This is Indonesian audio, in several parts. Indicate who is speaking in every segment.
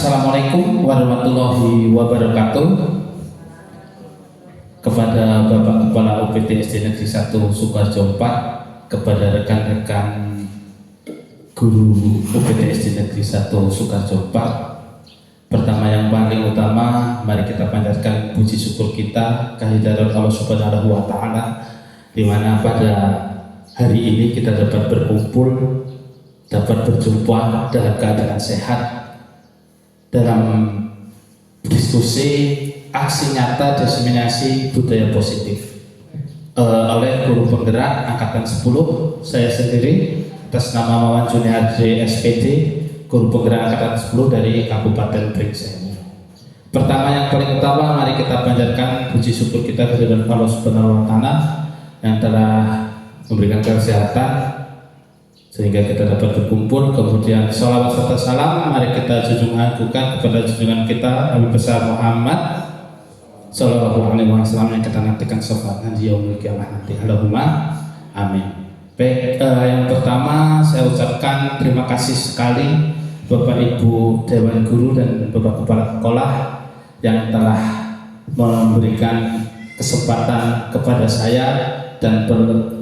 Speaker 1: Assalamualaikum warahmatullahi wabarakatuh. Kepada Bapak Kepala UPT SD Negeri 1 Sukoharjo 4, kepada rekan-rekan guru UPT SD Negeri 1 Sukoharjo 4, pertama yang paling utama, mari kita panjatkan puji syukur kita kehadirat Allah Subhanahu wa Ta'ala, di mana pada hari ini kita dapat berkumpul, dapat berjumpa dalam keadaan sehat, dalam diskusi aksi nyata diseminasi budaya positif oleh guru penggerak angkatan 10, saya sendiri atas nama Mawan Juniardi SPD, guru penggerak angkatan 10 dari Kabupaten Pringseni. Pertama yang paling utama, mari kita panjatkan puji syukur kita kepada Allah Subhanahu wa Ta'ala yang telah memberikan kesehatan sehingga kita dapat berkumpul. Kemudian sholawat serta salam mari kita junjung agukan kepada junjungan kita Nabi besar Muhammad Sallallahu Alaihi Wasallam yang kita nantikan syafaatnya di yaumil qiyamah nanti. Allahumma amin. Baik, yang pertama saya ucapkan terima kasih sekali Bapak Ibu Dewan Guru dan Bapak Kepala Sekolah yang telah memberikan kesempatan kepada saya dan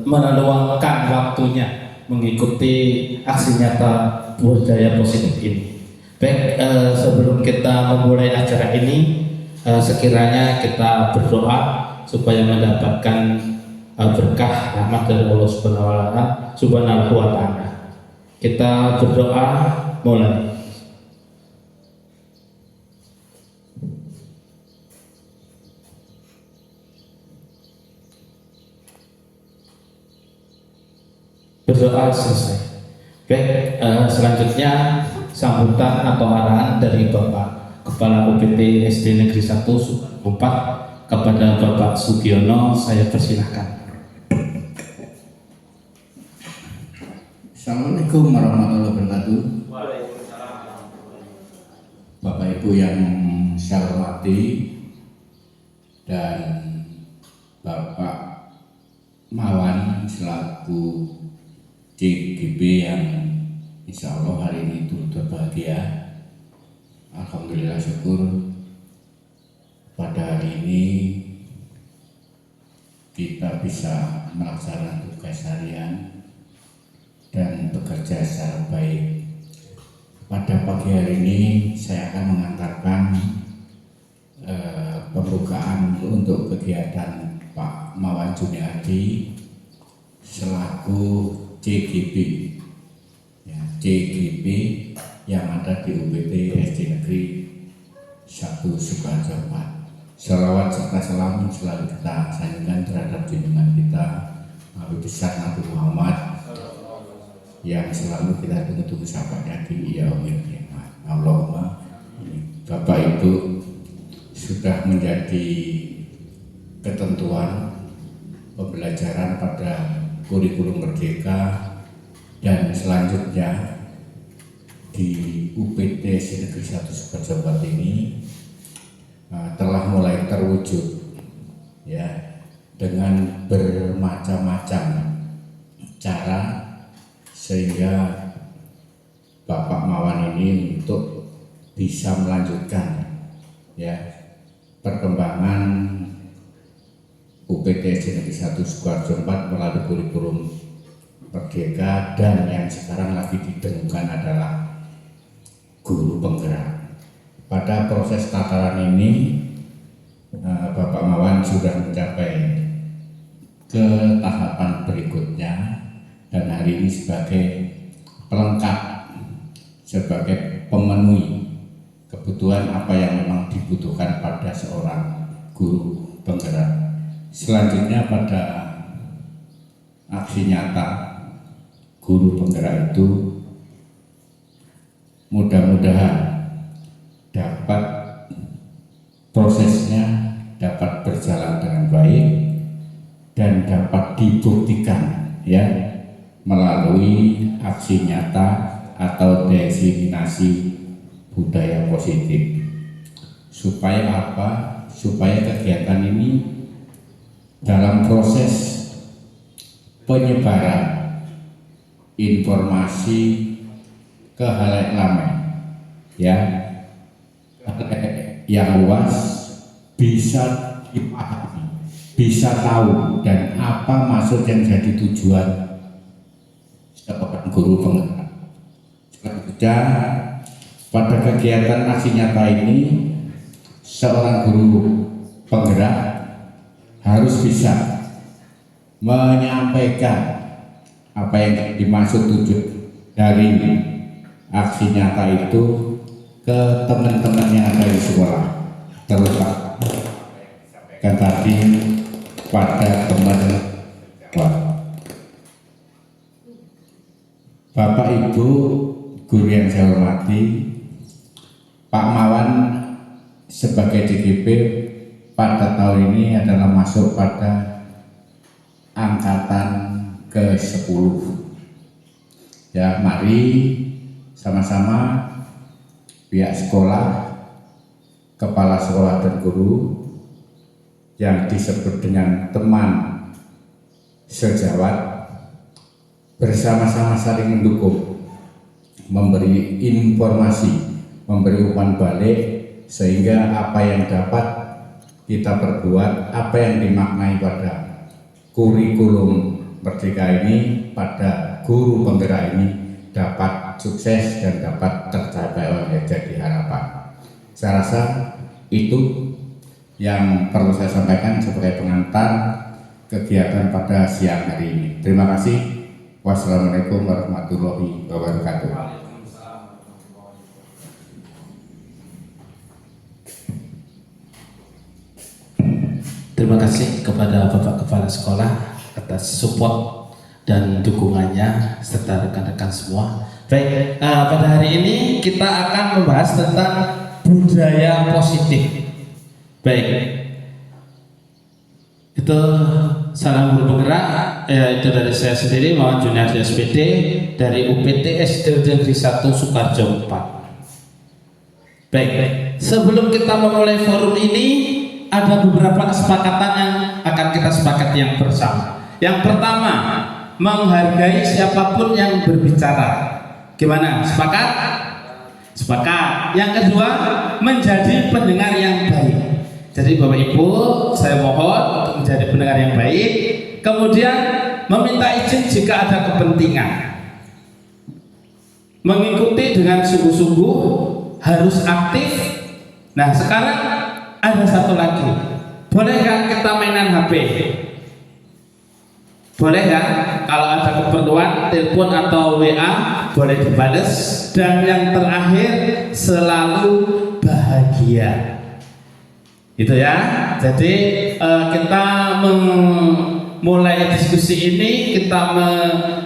Speaker 1: meluangkan waktunya mengikuti aksi nyata budaya positif ini. Baik, sebelum kita memulai acara ini, sekiranya kita berdoa supaya mendapatkan berkah rahmat dari Allah Subhanahu wa Ta'ala. Kita berdoa, mulai. Berdoa selesai. Baik, selanjutnya sambutan atau arahan dari Bapak Kepala UPT SD Negeri 1 Sukoharjo 4 kepada Bapak Sugiono, saya persilahkan.
Speaker 2: Assalamualaikum warahmatullahi wabarakatuh. Bapak Ibu yang saya hormati dan Bapak Mawan selaku CGB yang insya Allah hari ini turut berbahagia. Alhamdulillah, syukur pada hari ini kita bisa melaksanakan tugas harian dan bekerja secara baik. Pada pagi hari ini saya akan mengantarkan pembukaan untuk kegiatan Pak Mawan Juniardi selaku CGB, ya, CGB yang ada di UPT SD Negeri 1 Sukoharjo 4. Sholawat serta salam selalu kita sanjungkan terhadap junjungan kita Nabi besar Nabi Muhammad yang selalu kita tunggu-tunggu syafaatnya di yaumil qiyamah. Allahumma. Bapak Ibu, sudah menjadi ketentuan pembelajaran pada kurikulum merdeka dan selanjutnya di UPT Negeri 1 Sukoharjo 4 ini telah mulai terwujud, ya, dengan bermacam-macam cara sehingga Bapak Mawan ini untuk bisa melanjutkan, ya, perkembangan UPT Negeri 1 Sukoharjo 4 melalui kurikulum merdeka dan yang sekarang lagi didengungkan adalah guru penggerak. Pada proses tataran ini Bapak Mawan sudah mencapai ke tahapan berikutnya dan hari ini sebagai pelengkap, sebagai pemenuhi kebutuhan apa yang memang dibutuhkan pada seorang guru penggerak. Selanjutnya pada aksi nyata guru penggerak itu mudah-mudahan dapat prosesnya dapat berjalan dengan baik dan dapat dibuktikan, ya, melalui aksi nyata atau diseminasi budaya positif. Supaya apa? Supaya kegiatan ini dalam proses penyebaran informasi ke halayak ramai, ya, yang luas, bisa dipahami, bisa tahu dan apa maksud yang jadi tujuan seorang guru penggerak. Selanjutnya, pada kegiatan aksi nyata ini, seorang guru penggerak harus bisa menyampaikan apa yang dimaksud tujuan dari aksi nyata itu ke teman-teman yang ada di sekolah, terutama kan tadi pada teman Bapak Ibu guru yang saya hormati, Pak Mawan sebagai DGP pada tahun ini adalah masuk pada angkatan ke-10. Ya, mari sama-sama pihak sekolah, kepala sekolah dan guru yang disebut dengan teman sejawat bersama-sama saling mendukung, memberi informasi, memberi umpan balik, sehingga apa yang dapat kita perbuat, apa yang dimaknai pada kurikulum Merdeka ini, pada guru penggerak ini dapat sukses dan dapat tercapai oleh jadi harapan. Saya rasa itu yang perlu saya sampaikan sebagai pengantar kegiatan pada siang hari ini. Terima kasih. Wassalamualaikum warahmatullahi wabarakatuh.
Speaker 1: Terima kasih kepada Bapak Kepala Sekolah atas support dan dukungannya serta rekan-rekan semua. Baik, pada hari ini kita akan membahas tentang budaya positif. Baik, itu salam guru penggerak, itu dari saya sendiri, Mawan Junior SPD dari UPT SD Negeri 1 Sukarjo 4. Baik, sebelum kita memulai forum ini, ada beberapa kesepakatan yang akan kita sepakati yang bersama. Yang pertama, menghargai siapapun yang berbicara. Gimana? Sepakat? Sepakat. Yang kedua, menjadi pendengar yang baik. Jadi Bapak Ibu, saya mohon untuk menjadi pendengar yang baik. Kemudian meminta izin jika ada kepentingan. Mengikuti dengan sungguh-sungguh, harus aktif. Nah, sekarang ada satu lagi. Boleh nggak kita mainan HP? Boleh nggak? Kalau ada keperluan, telepon atau WA boleh dibales. Dan yang terakhir, selalu bahagia. Itu ya. Jadi kita memulai diskusi ini, kita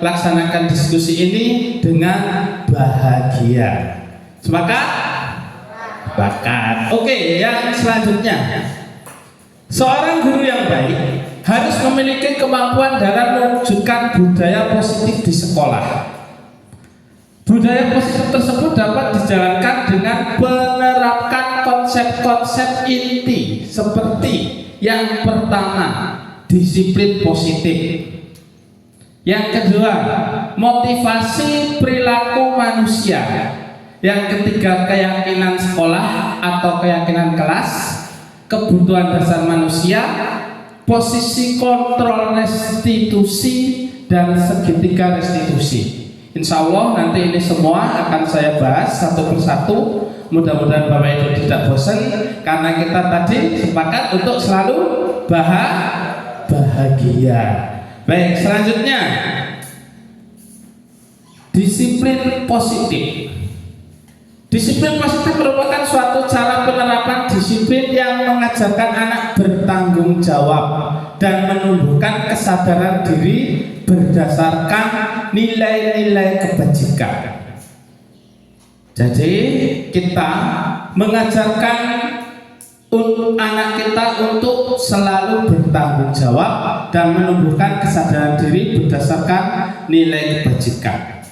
Speaker 1: melaksanakan diskusi ini dengan bahagia. Sepakat? Bakat. Oke, yang selanjutnya, seorang guru yang baik harus memiliki kemampuan dalam mewujudkan budaya positif di sekolah. Budaya positif tersebut dapat dijalankan dengan menerapkan konsep-konsep inti seperti yang pertama, disiplin positif. Yang kedua, motivasi perilaku manusia. Yang ketiga, keyakinan sekolah atau keyakinan kelas, kebutuhan dasar manusia, posisi kontrol restitusi, dan segitiga restitusi. Insya Allah nanti ini semua akan saya bahas satu persatu. Mudah-mudahan Bapak Ibu tidak bosan, karena kita tadi sepakat untuk selalu bahagia. Baik, selanjutnya disiplin positif. Disiplin positif merupakan suatu cara penerapan disiplin yang mengajarkan anak bertanggung jawab dan menumbuhkan kesadaran diri berdasarkan nilai-nilai kebajikan. Jadi kita mengajarkan anak kita untuk selalu bertanggung jawab dan menumbuhkan kesadaran diri berdasarkan nilai kebajikan.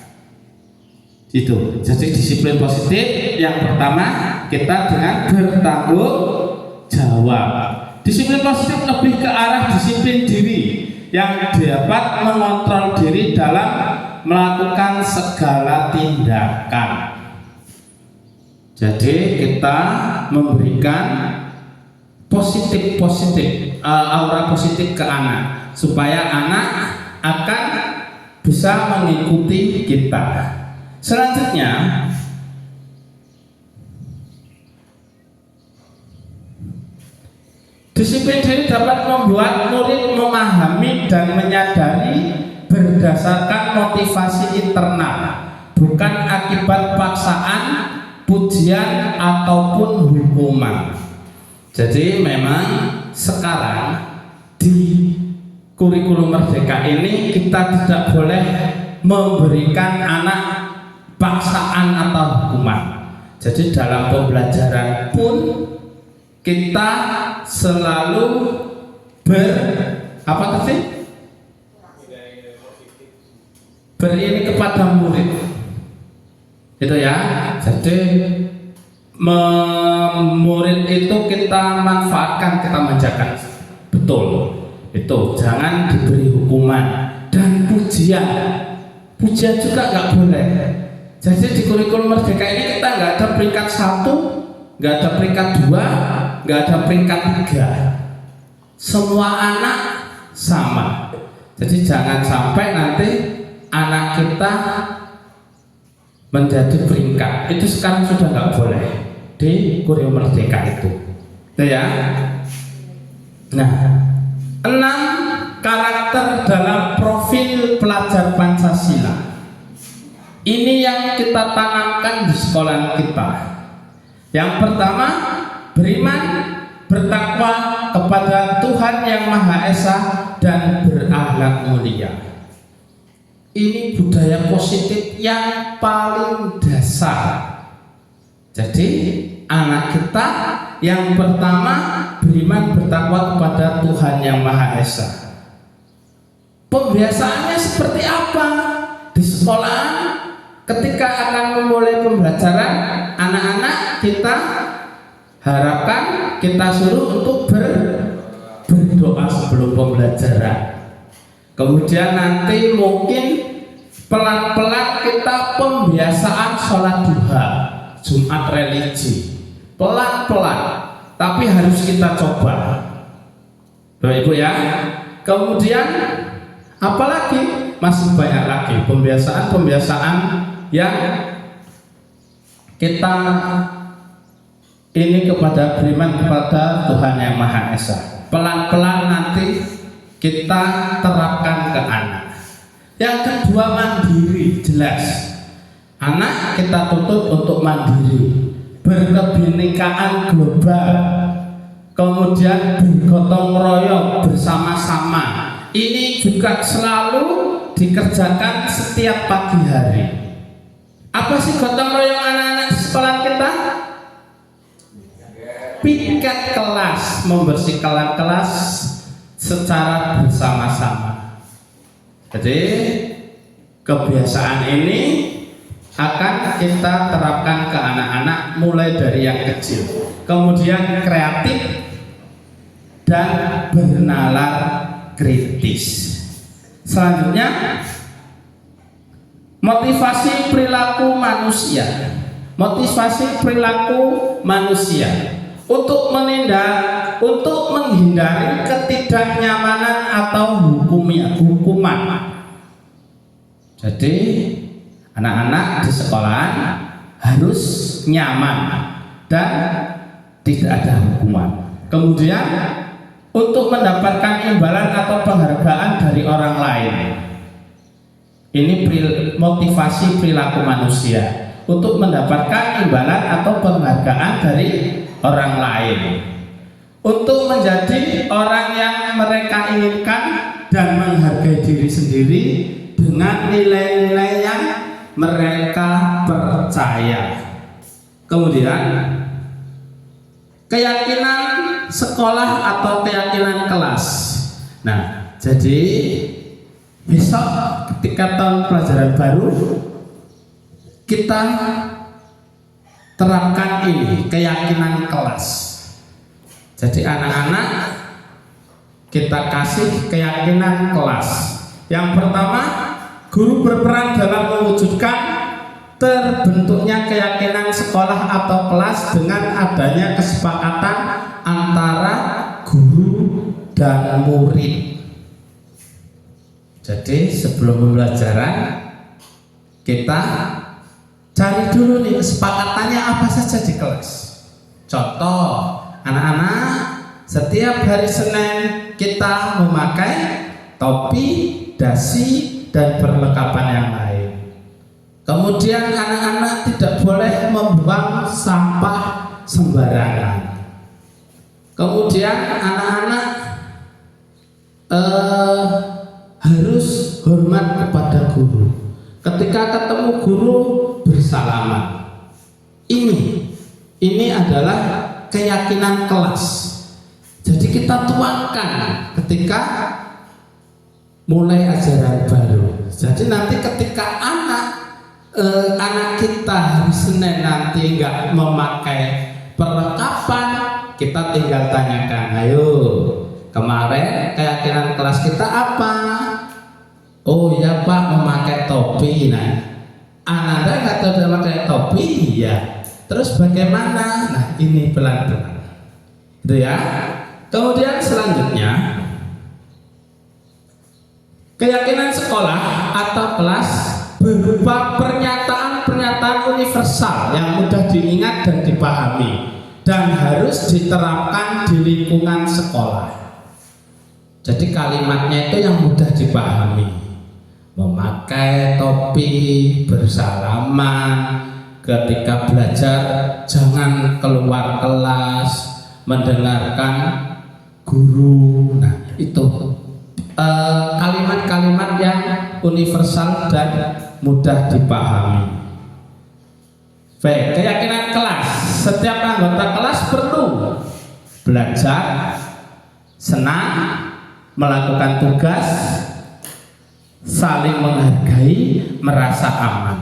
Speaker 1: Itu. Jadi disiplin positif yang pertama, kita dengan bertanggung jawab. Disiplin positif lebih ke arah disiplin diri yang dapat mengontrol diri dalam melakukan segala tindakan. Jadi kita memberikan aura positif ke anak supaya anak akan bisa mengikuti kita. Selanjutnya, disiplin diri dapat membuat murid memahami dan menyadari berdasarkan motivasi internal, bukan akibat paksaan, pujian ataupun hukuman. Jadi memang sekarang di kurikulum Merdeka ini kita tidak boleh memberikan anak paksaan atau hukuman. Jadi dalam pembelajaran pun kita selalu berini kepada murid. Itu ya. Jadi murid itu kita manfaatkan, kita manjakan. Betul. Itu jangan diberi hukuman dan pujian. Pujian juga nggak boleh. Jadi di kurikulum Merdeka ini kita nggak ada peringkat 1, nggak ada peringkat 2, nggak ada peringkat 3. Semua anak sama. Jadi jangan sampai nanti anak kita menjadi peringkat. Itu sekarang sudah nggak boleh di kurikulum Merdeka itu. Itu ya. Nah, 6 karakter dalam profil pelajar Pancasila. Ini yang kita tanamkan di sekolah kita. Yang pertama, beriman, bertakwa kepada Tuhan Yang Maha Esa dan berakhlak mulia. Ini budaya positif yang paling dasar. Jadi anak kita yang pertama beriman, bertakwa kepada Tuhan Yang Maha Esa. Pembiasaannya seperti apa? Di sekolah ketika akan memulai pembelajaran, anak-anak kita harapkan, kita suruh untuk berdoa sebelum pembelajaran. Kemudian nanti mungkin pelan-pelan kita pembiasaan sholat duha, Jumat religi. Pelan-pelan, tapi harus kita coba. Bapak Ibu ya. Kemudian apalagi masih banyak lagi pembiasaan yang kita ini kepada beriman kepada Tuhan Yang Maha Esa. Pelan-pelan nanti kita terapkan ke anak. Yang kedua, mandiri, jelas. Anak kita tuntut untuk mandiri, berkebinekaan global, kemudian bergotong royong bersama-sama. Ini juga selalu dikerjakan setiap pagi hari. Apa sih gotong royong anak-anak di sekolah kita? Piket kelas, membersihkan kelas secara bersama-sama. Jadi kebiasaan ini akan kita terapkan ke anak-anak mulai dari yang kecil. Kemudian kreatif dan bernalar kritis. Selanjutnya, motivasi perilaku manusia. Motivasi perilaku manusia untuk menghindari ketidaknyamanan atau hukuman. Jadi anak-anak di sekolah harus nyaman dan tidak ada hukuman. Kemudian untuk mendapatkan imbalan atau penghargaan dari orang lain. Ini motivasi perilaku manusia untuk mendapatkan imbalan atau penghargaan dari orang lain. Untuk menjadi orang yang mereka inginkan dan menghargai diri sendiri dengan nilai-nilai yang mereka percaya. Kemudian keyakinan sekolah atau keyakinan kelas. Nah, jadi besok ketika tahun pelajaran baru kita terapkan ini keyakinan kelas. Jadi anak-anak kita kasih keyakinan kelas. Yang pertama, guru berperan dalam mewujudkan terbentuknya keyakinan sekolah
Speaker 3: sekolah atau kelas dengan adanya kesepakatan antara guru dan murid. Jadi sebelum pembelajaran kita cari dulu nih kesepakatannya apa saja di kelas. Contoh, anak-anak setiap hari Senin kita memakai topi, dasi, dan perlengkapan yang lain. Kemudian anak-anak tidak boleh membuang sampah sembarangan. Kemudian anak-anak harus hormat kepada guru. Ketika ketemu guru bersalaman. Ini adalah keyakinan kelas. Jadi kita tuangkan ketika mulai ajaran baru. Jadi nanti ketika anak kita hari Senin nanti nggak memakai perlengkapan, kita tinggal tanyakan, ayo kemarin keyakinan kelas kita apa? Oh ya Pak, memakai topi. Nah, Anda nggak tahu memakai topi, ya. Terus bagaimana? Nah, ini pelan-pelan, itu ya. Kemudian selanjutnya, keyakinan sekolah atau kelas berupa pernyataan-pernyataan universal yang mudah diingat dan dipahami dan harus diterapkan di lingkungan sekolah. Jadi kalimatnya itu yang mudah dipahami. Memakai topi, bersalaman, ketika belajar jangan keluar kelas, mendengarkan guru. Nah, itu kalimat-kalimat yang universal dan mudah dipahami. Baik, keyakinan kelas. Setiap anggota kelas perlu belajar, senang, melakukan tugas, saling menghargai, merasa aman.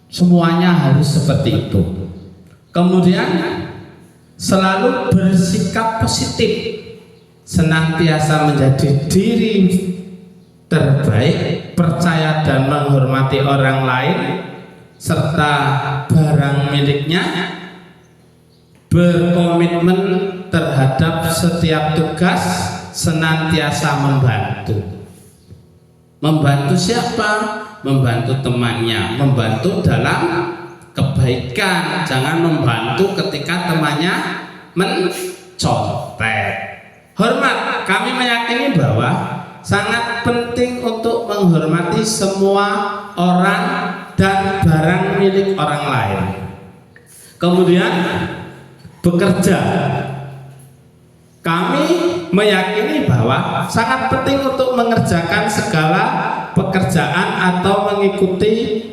Speaker 3: Semuanya harus seperti itu. Kemudian selalu bersikap positif, senantiasa menjadi diri terbaik, percaya dan menghormati orang lain serta barang miliknya, berkomitmen terhadap setiap tugas, senantiasa membantu. Membantu siapa? Membantu temannya, membantu dalam kebaikan. Jangan membantu ketika temannya mencontek. Hormat, kami meyakini bahwa sangat penting untuk menghormati semua orang dan barang milik orang lain. Kemudian bekerja. Kami meyakini bahwa sangat penting untuk mengerjakan segala pekerjaan atau mengikuti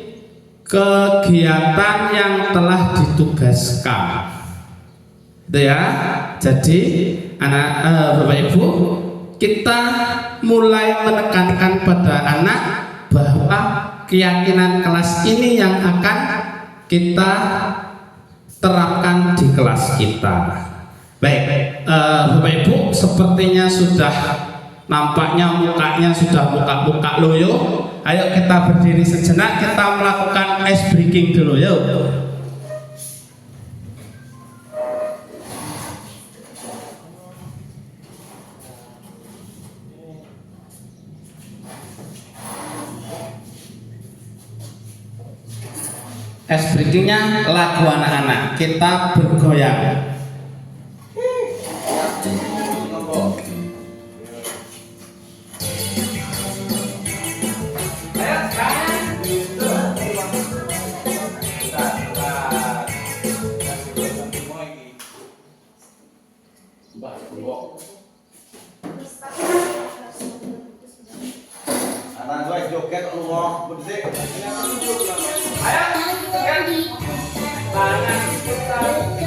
Speaker 3: kegiatan yang telah ditugaskan. Itu ya. Jadi Bapak Ibu, kita mulai menekankan pada anak bahwa keyakinan kelas ini yang akan kita terapkan di kelas kita. Baik, Bapak Ibu, sepertinya sudah nampaknya mukanya sudah muka-muka loyo. Ayo kita berdiri sejenak, kita melakukan ice breaking dulu, yuk. Ice breakingnya lagu anak-anak, kita bergoyang.
Speaker 4: Anak gue joget lu mau bersih.
Speaker 5: Tangan diputar-putar,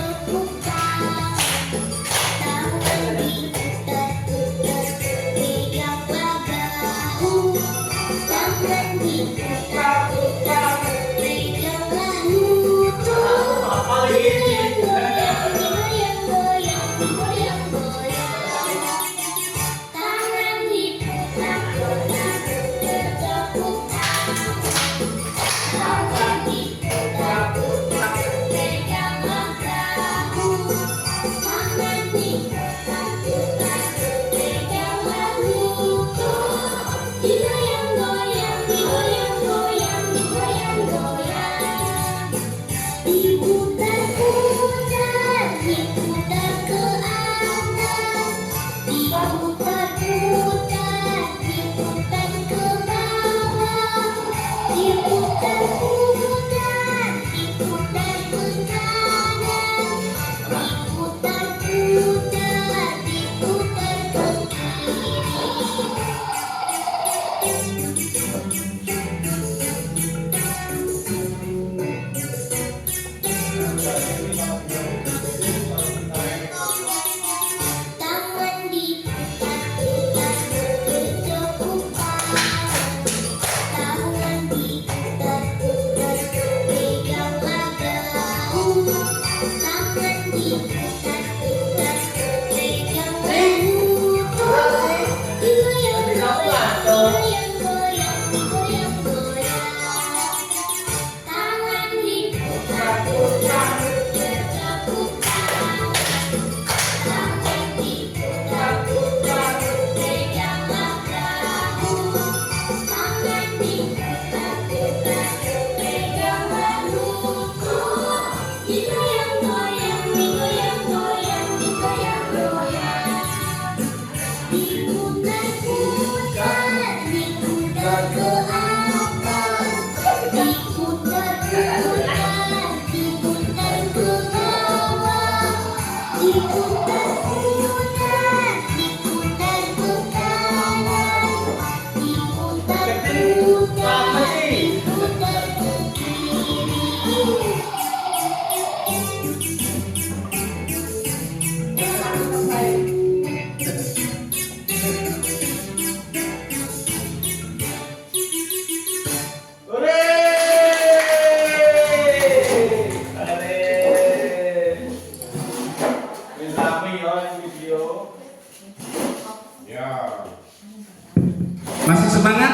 Speaker 3: Masih semangat?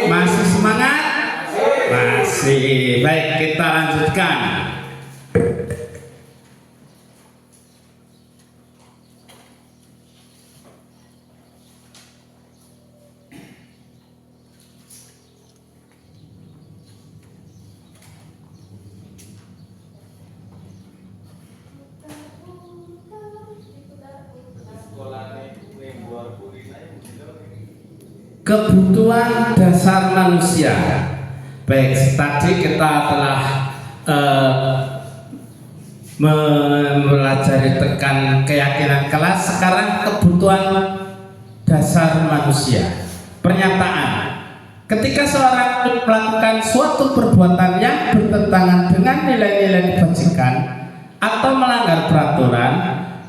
Speaker 3: Masih semangat? Masih. Baik, kita lanjutkan. Kebutuhan dasar manusia. Baik, tadi kita telah mempelajari tekan keyakinan kelas. Sekarang kebutuhan dasar manusia. Pernyataan: ketika seorang melakukan suatu perbuatan yang bertentangan dengan nilai-nilai kebajikan atau melanggar peraturan,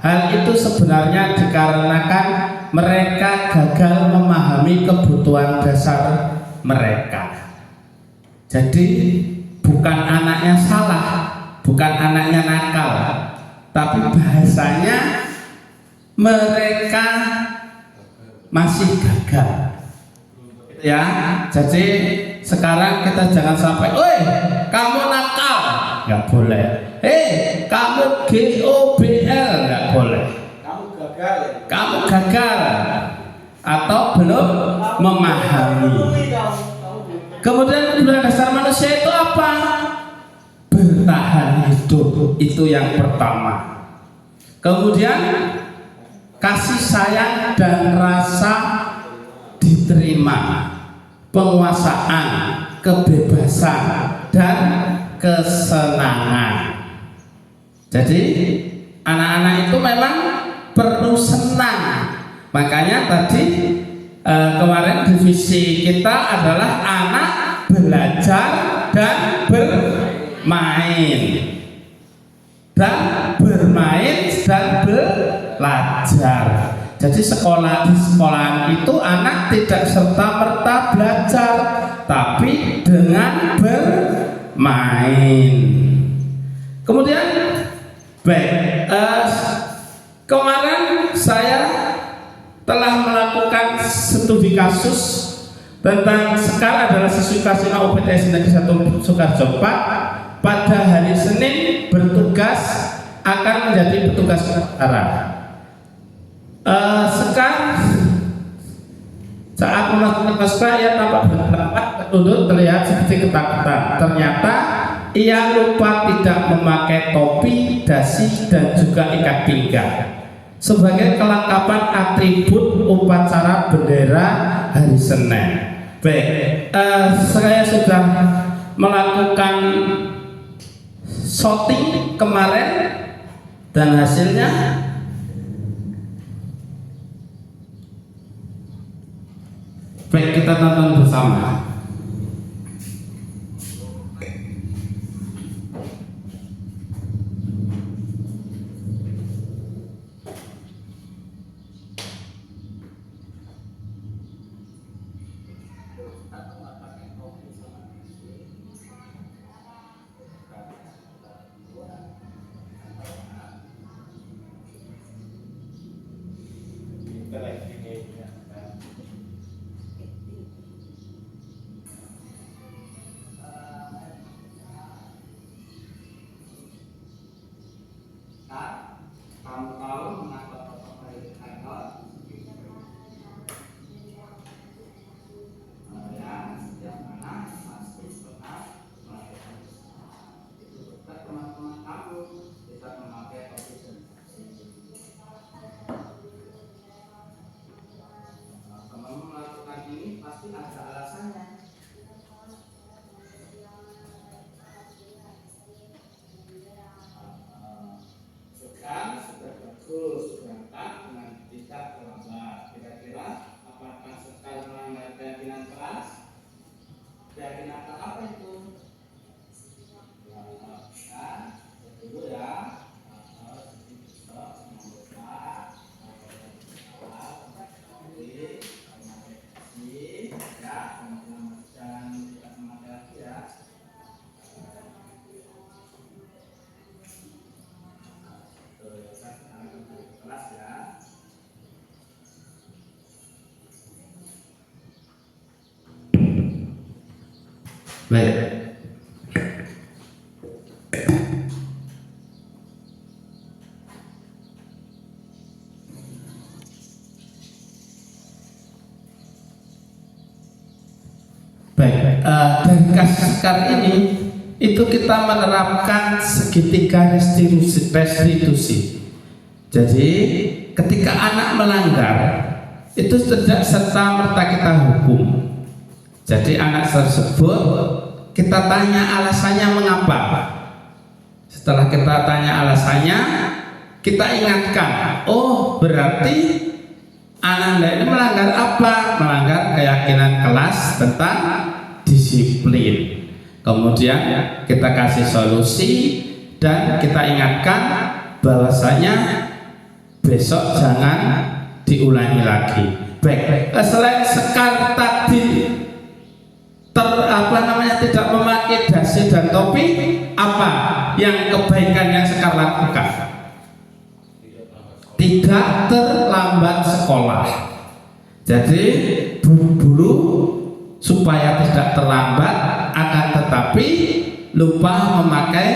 Speaker 3: hal itu sebenarnya dikarenakan mereka gagal memahami kebutuhan dasar mereka. Jadi bukan anaknya salah, bukan anaknya nakal, tapi bahasanya mereka masih gagal. Ya, jadi sekarang kita jangan sampai, "Oi, kamu nakal," nggak boleh. Kamu GOBL, nggak boleh. Kamu gagal atau belum memahami. Kemudian kebutuhan dasar manusia itu apa? Bertahan hidup, itu yang pertama. Kemudian kasih sayang dan rasa diterima, penguasaan, kebebasan, dan kesenangan. Jadi anak-anak itu memang perlu senang. Makanya tadi kemarin divisi kita adalah anak belajar dan bermain, dan bermain dan belajar. Jadi di sekolahan itu anak tidak serta-merta belajar, tapi dengan bermain. Kemudian baik, kemarin saya telah melakukan studi kasus tentang Sekar adalah siswi kelas 5 UPTS Negeri 1 Sukarjo 4. Pada hari Senin bertugas akan menjadi petugas perkara. Sekar saat melakukan Sekar ia tampak berpendapat bertunduk, terlihat seperti ketakutan. Ternyata ia lupa tidak memakai topi, dasi, dan juga ikat pinggang sebagai kelengkapan atribut upacara bendera hari Senin. Baik, saya sudah melakukan shooting kemarin dan hasilnya baik, kita tonton bersama. Baik. Baik, dari kasus sekarang ini itu kita menerapkan segitiga restitusi. Jadi ketika anak melanggar itu tidak serta merta kita hukum. Jadi anak tersebut kita tanya alasannya mengapa. Setelah kita tanya alasannya, kita ingatkan, oh berarti anak ini melanggar apa? Melanggar keyakinan kelas tentang disiplin. Kemudian kita kasih solusi dan kita ingatkan bahwasanya besok jangan diulangi lagi. Baik, selain sekar tadi tidak memakai dasi dan topi, apa yang kebaikan yang sekar lakukan? Tidak terlambat sekolah. Jadi buru-buru supaya tidak terlambat, akan tetapi lupa memakai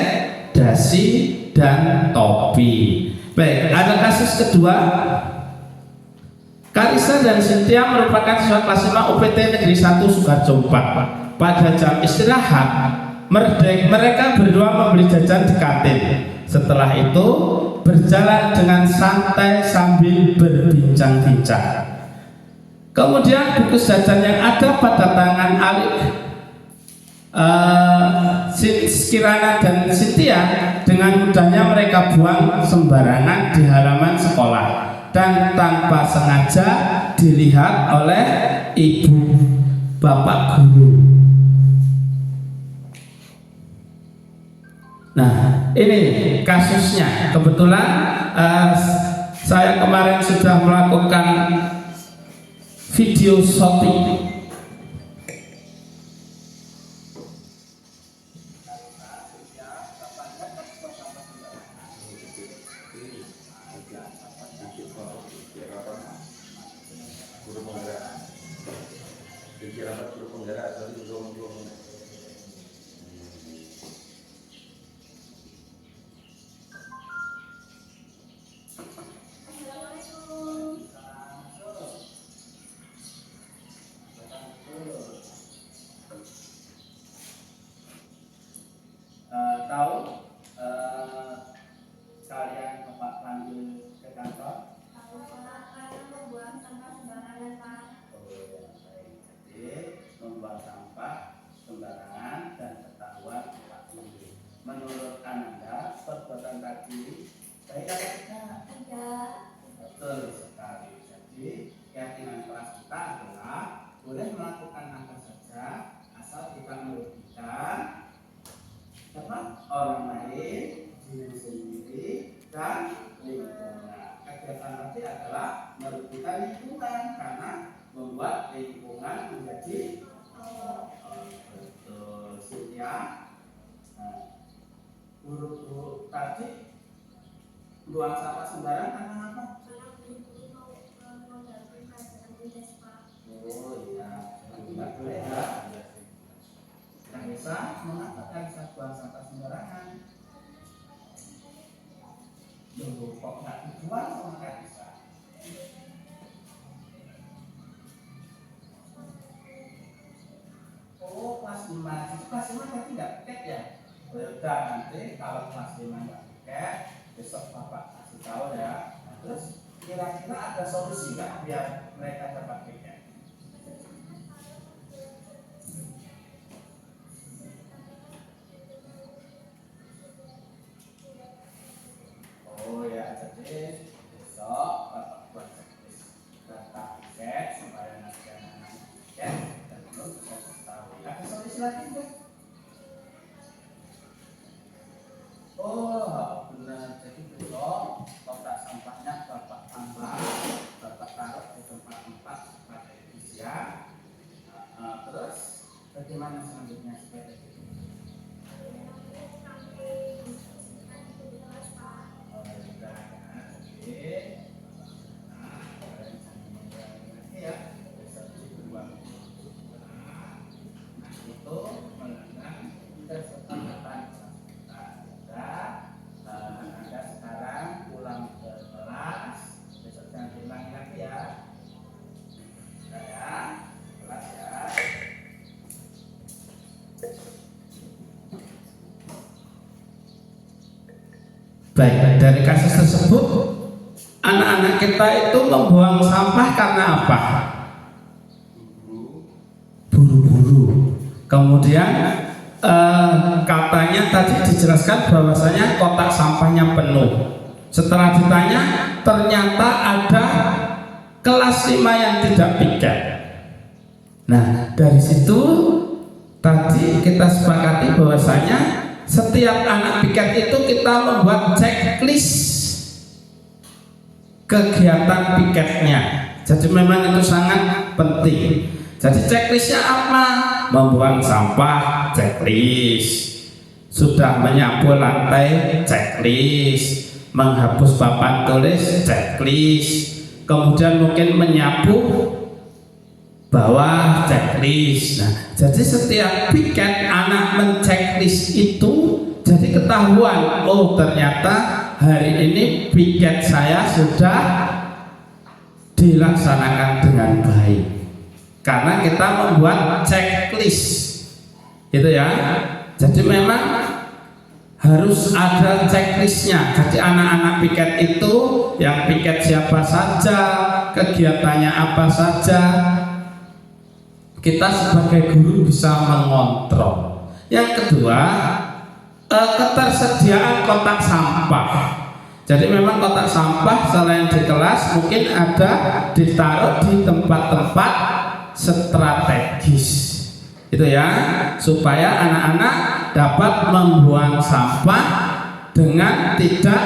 Speaker 3: dasi dan topi. Baik, ada kasus kedua. Karisa dan Cynthia merupakan siswa kelas 5 UPT Negeri 1 Sukarjo 4. Pada jam istirahat, mereka berdua membeli jajan di kantin. Setelah itu berjalan dengan santai sambil berbincang-bincang. Kemudian buku jajan yang ada pada tangan Kirana dan Cynthia dengan mudahnya mereka buang sembarangan di halaman sekolah dan tanpa sengaja dilihat oleh ibu bapak guru. Nah, ini kasusnya. Kebetulan saya kemarin sudah melakukan video shooting. Kalian Bapak panggil ke kantor?
Speaker 5: Tahu Pak, karena membuang sampah sembarangan Pak.
Speaker 3: Oh ya, baik. Jadi membuang sampah sembarangan dan ketahuan Pak Guru. Menurut Anda perbuatan tadi baik atau tidak?
Speaker 5: Tidak.
Speaker 3: Betul sekali. Jadi keyakinan kelas kita adalah boleh melakukan apa saja asal tidak merugikan orang lain, diri sendiri, dan lingkungan. Kegiatan tadi adalah merugikan lingkungan karena membuat lingkungan menjadi betul ya. Guru tadi buang sampah sembarang karena apa?
Speaker 5: Karena guru-guru mau mengganti pelajaran tulis Pak.
Speaker 3: Oh iya, tidak boleh ya. Yang bisa mengatakan saya buang sampah sembarangan. Loh, kok nggak dibuang sama nggak bisa? Oh, kelas 5. Jadi kelas 5 tadi nggak piket ya? Udah, nanti kalau kelas 5 nggak piket, besok Bapak kasih tahu ya. Nah, terus kira-kira ada solusi nggak biar mereka dapat piket? Oh ya, jadi besok Bapak buat checklist data piket supaya nanti anak-anak piket dan belum bisa tahu. Ada solusi lagi enggak? Oh benar, jadi besok kotak sampahnya Bapak tambah, Bapak taruh di tempat-tempat Baik, dari kasus tersebut anak-anak kita itu membuang sampah karena apa? Buru-buru. Kemudian katanya tadi dijelaskan bahwasanya kotak sampahnya penuh. Setelah ditanya, ternyata ada kelas 5 yang tidak piket. Nah, dari situ tadi kita sepakati bahwasanya setiap anak piket itu kita membuat checklist kegiatan piketnya. Jadi memang itu sangat penting. Jadi checklistnya apa? Membuang sampah, checklist. Sudah menyapu lantai, checklist. Menghapus papan tulis, checklist. Kemudian mungkin menyapu bawah, checklist. Nah, jadi setiap piket anak men-checklist itu jadi ketahuan, oh ternyata hari ini piket saya sudah dilaksanakan dengan baik karena kita membuat checklist gitu ya. Jadi memang harus ada checklistnya. Jadi anak-anak piket itu yang piket siapa saja, kegiatannya apa saja, kita sebagai guru bisa mengontrol. Yang kedua, ketersediaan kotak sampah. Jadi memang kotak sampah selain di kelas mungkin ada ditaruh di tempat-tempat strategis, itu ya, supaya anak-anak dapat membuang sampah dengan tidak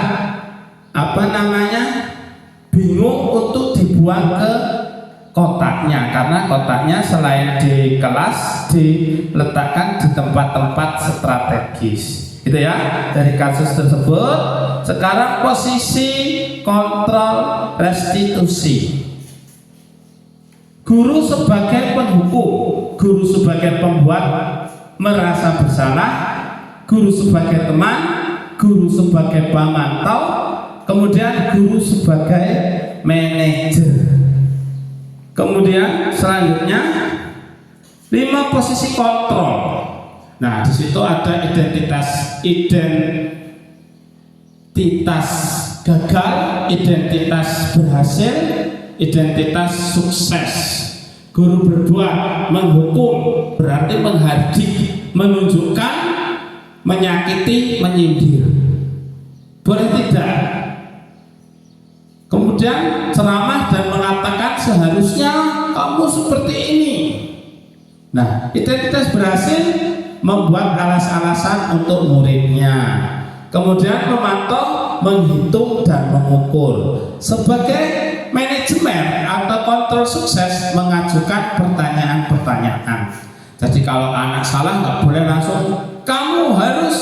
Speaker 3: bingung untuk dibuang ke kotaknya, karena kotaknya selain di kelas diletakkan di tempat-tempat strategis, gitu ya. Dari kasus tersebut, sekarang posisi kontrol restitusi. Guru sebagai penghukum, guru sebagai pembuat merasa bersalah, guru sebagai teman, guru sebagai pemantau, kemudian guru sebagai manajer. Kemudian selanjutnya 5 posisi kontrol. Nah, di situ ada identitas gagal, identitas berhasil, identitas sukses. Guru berbuat, menghukum berarti menghardik, menunjukkan, menyakiti, menyindir. Boleh tidak? Kemudian ceramah dan mengatakan seharusnya kamu seperti ini. Nah, identitas berhasil membuat alas-alasan untuk muridnya. Kemudian memantau, menghitung dan mengukur. Sebagai manajemen atau kontrol sukses mengajukan pertanyaan-pertanyaan. Jadi kalau anak salah nggak boleh langsung kamu harus,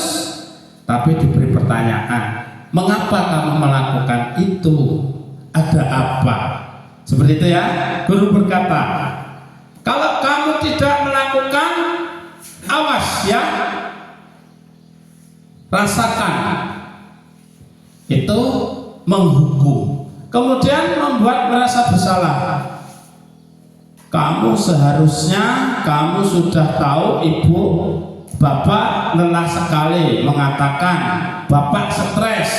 Speaker 3: tapi diberi pertanyaan. Mengapa kamu melakukan itu? Ada apa? Seperti itu ya. Guru berkata, kalau kamu tidak melakukan, awas ya, rasakan. Itu menghukum. Kemudian membuat merasa bersalah. Kamu seharusnya, kamu sudah tahu ibu, bapak lelah sekali, mengatakan bapak stres.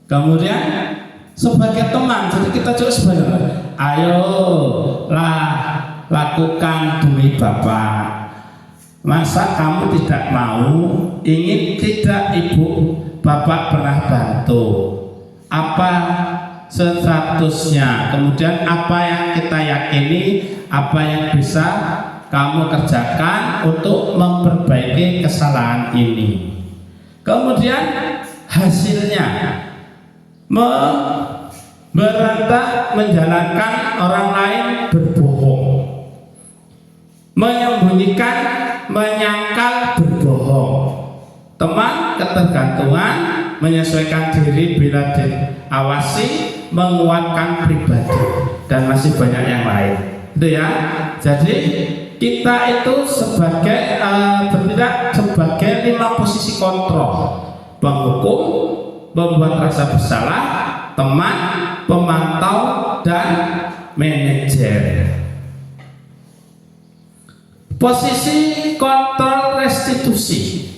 Speaker 3: Kemudian sebagai teman, jadi kita coba sebenarnya, ayo lah lakukan demi bapak. Masa kamu tidak mau? Ingin tidak ibu bapak pernah bantu? Apa statusnya? Kemudian apa yang kita yakini, apa yang bisa kamu kerjakan untuk memperbaiki kesalahan ini? Kemudian hasilnya memberontak, menjalankan orang lain berbohong, menyembunyikan, menyangkal, berbohong. Teman, ketergantungan, menyesuaikan diri bila diawasi, menguatkan pribadi, dan masih banyak yang lain. Itu ya. Jadi kita itu sebagai bertindak sebagai 5 posisi kontrol: penghukum, membuat rasa bersalah, teman, pemantau, dan manajer. Posisi kontrol restitusi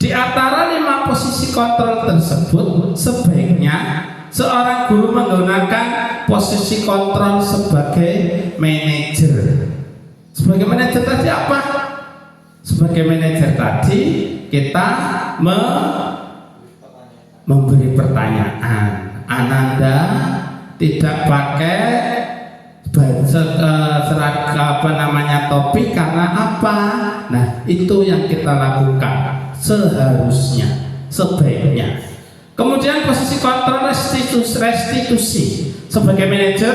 Speaker 3: Di antara 5 posisi kontrol tersebut, sebaiknya seorang guru menggunakan posisi kontrol sebagai manajer. Sebagai manajer tadi apa? Sebagai manajer tadi kita memberi pertanyaan. Ananda tidak pakai topi karena apa? Nah, itu yang kita lakukan seharusnya, sebaiknya. Kemudian posisi kontrol restitusi. Sebagai manajer,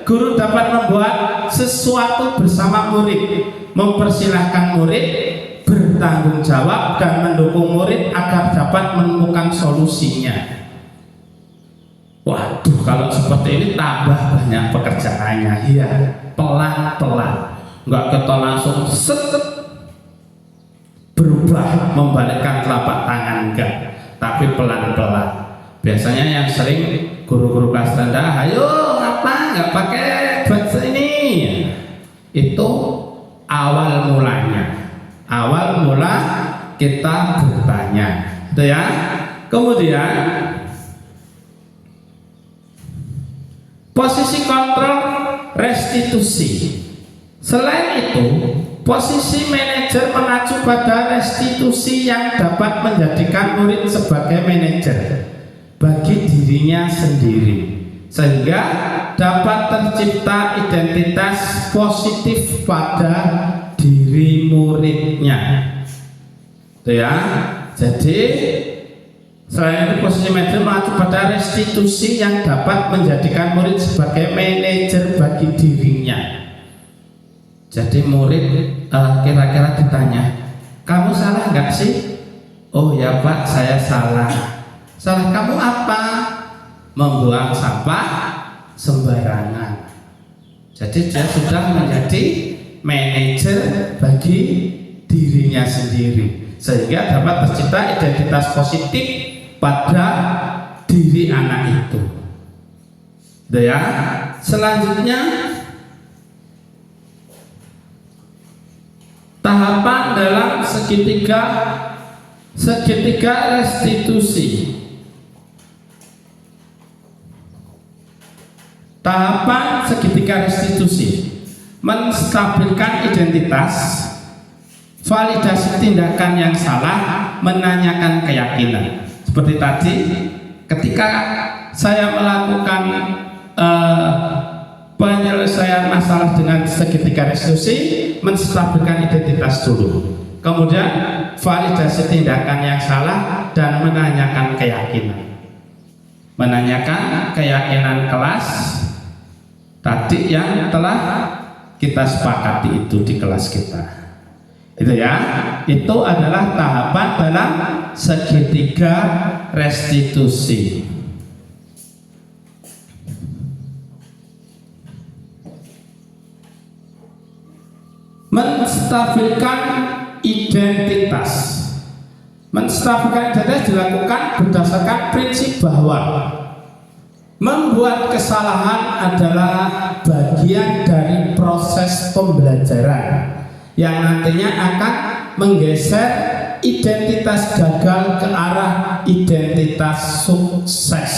Speaker 3: guru dapat membuat sesuatu bersama murid, mempersilahkan murid bertanggung jawab dan mendukung murid agar dapat menemukan solusinya. Waduh, kalau seperti ini tambah banyak pekerjaannya. Iya, pelan-pelan, nggak kita langsung berubah membalikkan telapak tangan, enggak, tapi pelan-pelan. Biasanya yang sering guru-guru kelas rendah, ayo ngapa nggak pakai bahasa ini? Itu awal mulanya. Awal mula kita bertanya, gitu ya. Kemudian posisi kontrol restitusi. Selain itu, posisi manajer mengacu pada restitusi yang dapat menjadikan murid sebagai manajer bagi dirinya sendiri, sehingga dapat tercipta identitas positif pada diri muridnya. Itu ya. Jadi selain itu, posisi manajer mengacu pada restitusi yang dapat menjadikan murid sebagai manajer bagi dirinya. Jadi murid kira-kira ditanya, kamu salah nggak sih? Oh ya Pak, saya salah. Salah kamu apa? Membuang sampah sembarangan. Jadi dia sudah menjadi manajer bagi dirinya sendiri, sehingga dapat tercipta identitas positif pada diri anak itu. Ya, selanjutnya tahapan dalam segitiga restitusi. Tahapan segitiga restitusi: menstabilkan identitas, validasi tindakan yang salah, menanyakan keyakinan. Seperti tadi, ketika saya melakukan penyelesaian masalah dengan segitiga restitusi, menstabilkan identitas dulu, kemudian validasi tindakan yang salah, dan menanyakan keyakinan. Menanyakan keyakinan kelas tadi yang telah kita sepakati itu di kelas kita. Itu ya, itu adalah tahapan dalam segitiga restitusi. Menstabilkan identitas. Menstabilkan identitas dilakukan berdasarkan prinsip bahwa membuat kesalahan adalah bagian dari proses pembelajaran yang nantinya akan menggeser identitas gagal ke arah identitas sukses.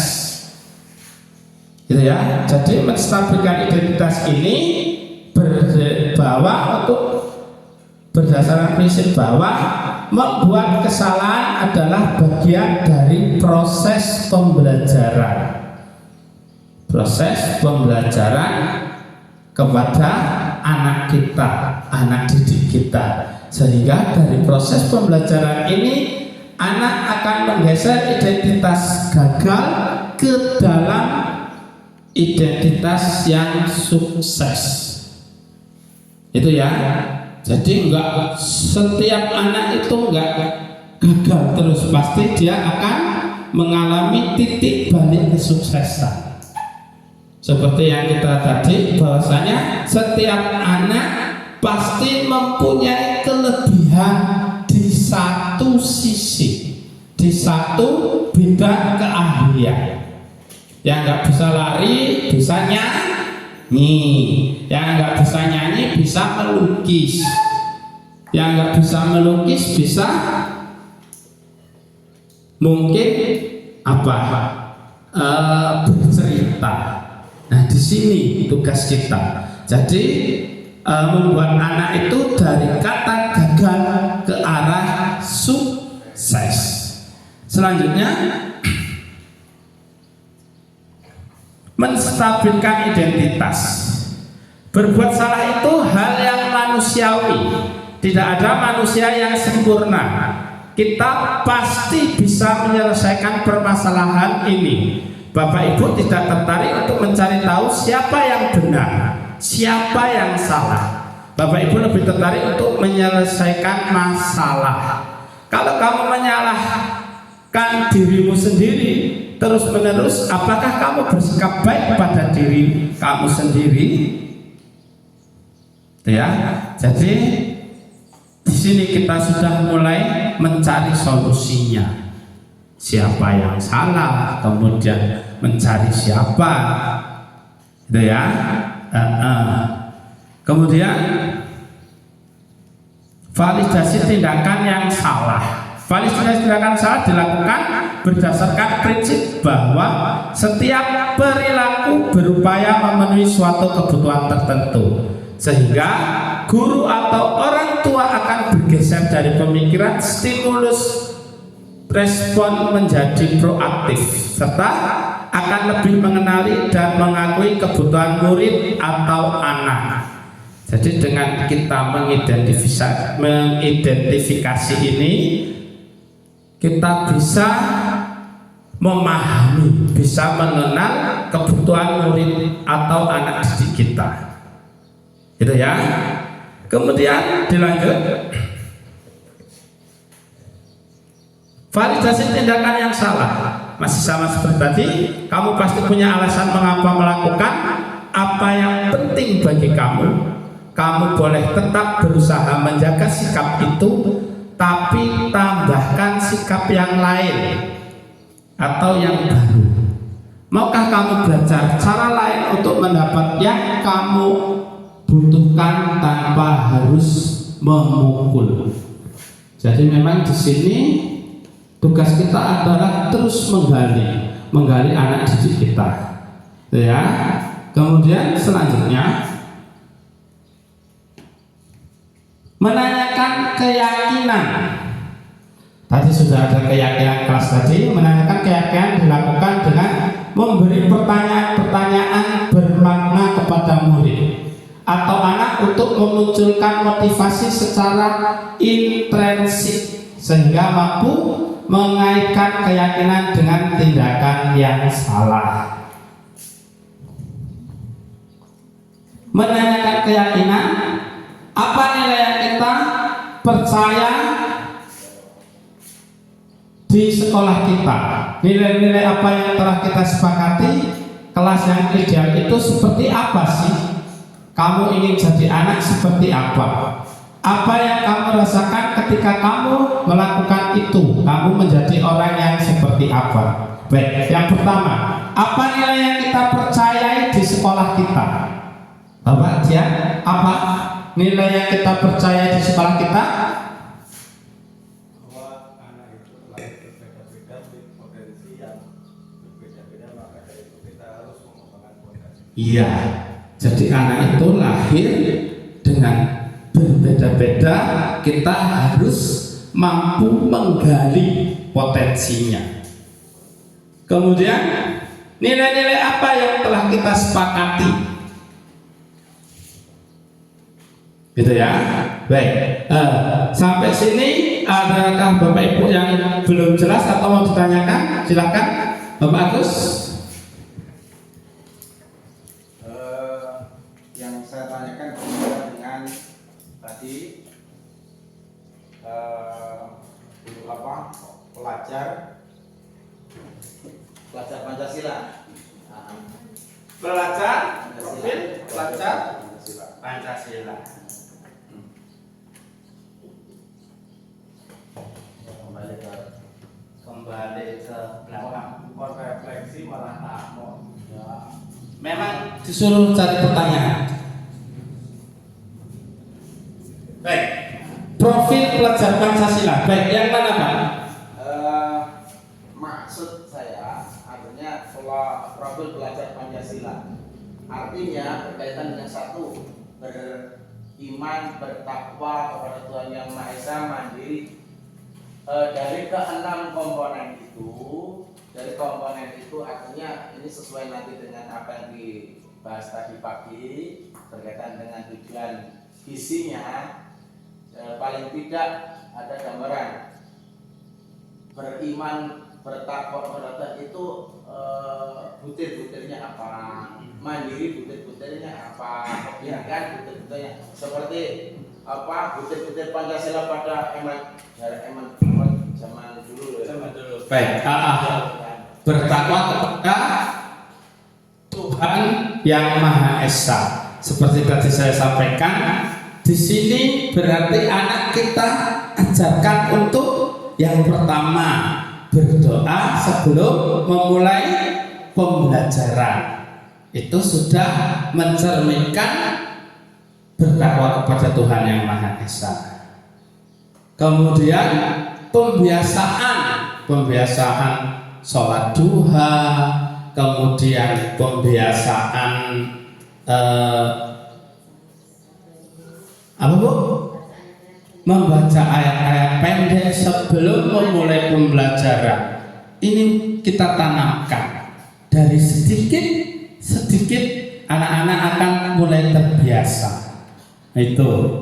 Speaker 3: Gitu ya. Jadi menstabilkan identitas ini berdasarkan prinsip bahwa membuat kesalahan adalah bagian dari proses pembelajaran. Proses pembelajaran kepada anak kita, anak didik kita, sehingga dari proses pembelajaran ini anak akan menggeser identitas gagal ke dalam identitas yang sukses. Itu ya. Jadi enggak setiap anak itu enggak gagal terus, pasti dia akan mengalami titik balik kesuksesan. Seperti yang kita tadi, bahwasanya setiap anak pasti mempunyai kelebihan di satu sisi, di satu bidang keahlian. Yang nggak bisa lari bisa nyanyi, yang nggak bisa nyanyi bisa melukis, yang nggak bisa melukis bisa mungkin apa bercerita. Nah, di sini tugas kita. Jadi membuat anak itu dari kata gagal ke arah sukses. Selanjutnya, menstabilkan identitas. Berbuat salah itu hal yang manusiawi. Tidak ada manusia yang sempurna. Kita pasti bisa menyelesaikan permasalahan ini. Bapak Ibu tidak tertarik untuk mencari tahu siapa yang benar, siapa yang salah. Bapak Ibu lebih tertarik untuk menyelesaikan masalah. Kalau kamu menyalahkan dirimu sendiri terus menerus, apakah kamu bersikap baik pada diri kamu sendiri? Ya, jadi di sini kita sudah mulai mencari solusinya. Siapa yang salah, kemudian mencari siapa, gitu ya. Kemudian validasi tindakan yang salah. Validasi tindakan salah dilakukan berdasarkan prinsip bahwa setiap perilaku berupaya memenuhi suatu kebutuhan tertentu, sehingga guru atau orang tua akan bergeser dari pemikiran stimulus respon menjadi proaktif, serta akan lebih mengenali dan mengakui kebutuhan murid atau anak. Jadi dengan kita mengidentifikasi ini, kita bisa memahami, bisa mengenal kebutuhan murid atau anak didik kita, gitu ya. Kemudian dilanjut, validasi tindakan yang salah. Masih sama seperti tadi, kamu pasti punya alasan mengapa melakukan apa yang penting bagi kamu. Kamu boleh tetap berusaha menjaga sikap itu, tapi tambahkan sikap yang lain atau yang baru. Maukah kamu belajar cara lain untuk mendapat yang kamu butuhkan tanpa harus memukul? Jadi memang di sini tugas kita adalah terus menggali anak didik kita, ya. Kemudian selanjutnya, menanyakan keyakinan. Tadi sudah ada keyakinan kelas tadi. Menanyakan keyakinan dilakukan dengan memberi pertanyaan-pertanyaan bermakna kepada murid atau anak untuk memunculkan motivasi secara intrinsik sehingga mampu mengaitkan keyakinan dengan tindakan yang salah. Menanyakan keyakinan, apa nilai yang kita percaya di sekolah kita? Nilai-nilai apa yang telah kita sepakati? Kelas yang ideal itu seperti apa sih? Kamu ingin jadi anak seperti apa? Apa yang kamu rasakan ketika kamu melakukan itu? Kamu menjadi orang yang seperti apa? Baik, yang pertama, apa nilai yang kita percayai di sekolah kita? Bapak, dia apa nilai yang kita percaya di sekolah kita?
Speaker 4: Bahwa anak itu lahir berbeda-beda, potensi yang berbeda-beda, maka dari itu kita harus mengembangkan potensi.
Speaker 3: Iya, jadi anak itu lahir dengan berbeda-beda, kita harus mampu menggali potensinya. Kemudian nilai-nilai apa yang telah kita sepakati? Gitu ya. Baik, sampai sini adakah Bapak Ibu yang belum jelas atau mau ditanyakan? Silakan Bapak Agus.
Speaker 4: Yang saya tanyakan berkaitan dengan tadi pelajar Pancasila.
Speaker 3: Pelajar Pancasila. Kembali ke belakang.
Speaker 4: Bukan refleksi malah takut. Ya.
Speaker 3: Memang disuruh cari pertanyaan. Baik, profil pelajar Pancasila. Baik, yang mana Pak?
Speaker 6: profil belajar Pancasila. Artinya berkaitan dengan satu, beriman, bertakwa kepada Tuhan Yang Maha Esa, mandiri. Dari keenam komponen itu, artinya ini sesuai nanti dengan apa yang dibahas tadi pagi berkaitan dengan tujuan visinya. Paling tidak ada gambaran beriman, bertakwa kepada Tuhan itu butir-butirnya apa, mandiri butir-butirnya apa, ya kan, butir-butirnya seperti apa, butir-butir Pancasila pada eman zaman dulu ya.
Speaker 3: Baik, bertakwa kepada Tuhan Yang Maha Esa. Seperti tadi saya sampaikan, di sini berarti anak kita ajarkan untuk yang pertama berdoa sebelum memulai pembelajaran. Itu sudah mencerminkan bertakwa kepada Tuhan Yang Maha Esa. Kemudian pembiasaan sholat duha, kemudian pembiasaan membaca ayat-ayat pendek sebelum memulai pembelajaran. Ini kita tanamkan dari sedikit anak-anak akan mulai terbiasa. Itu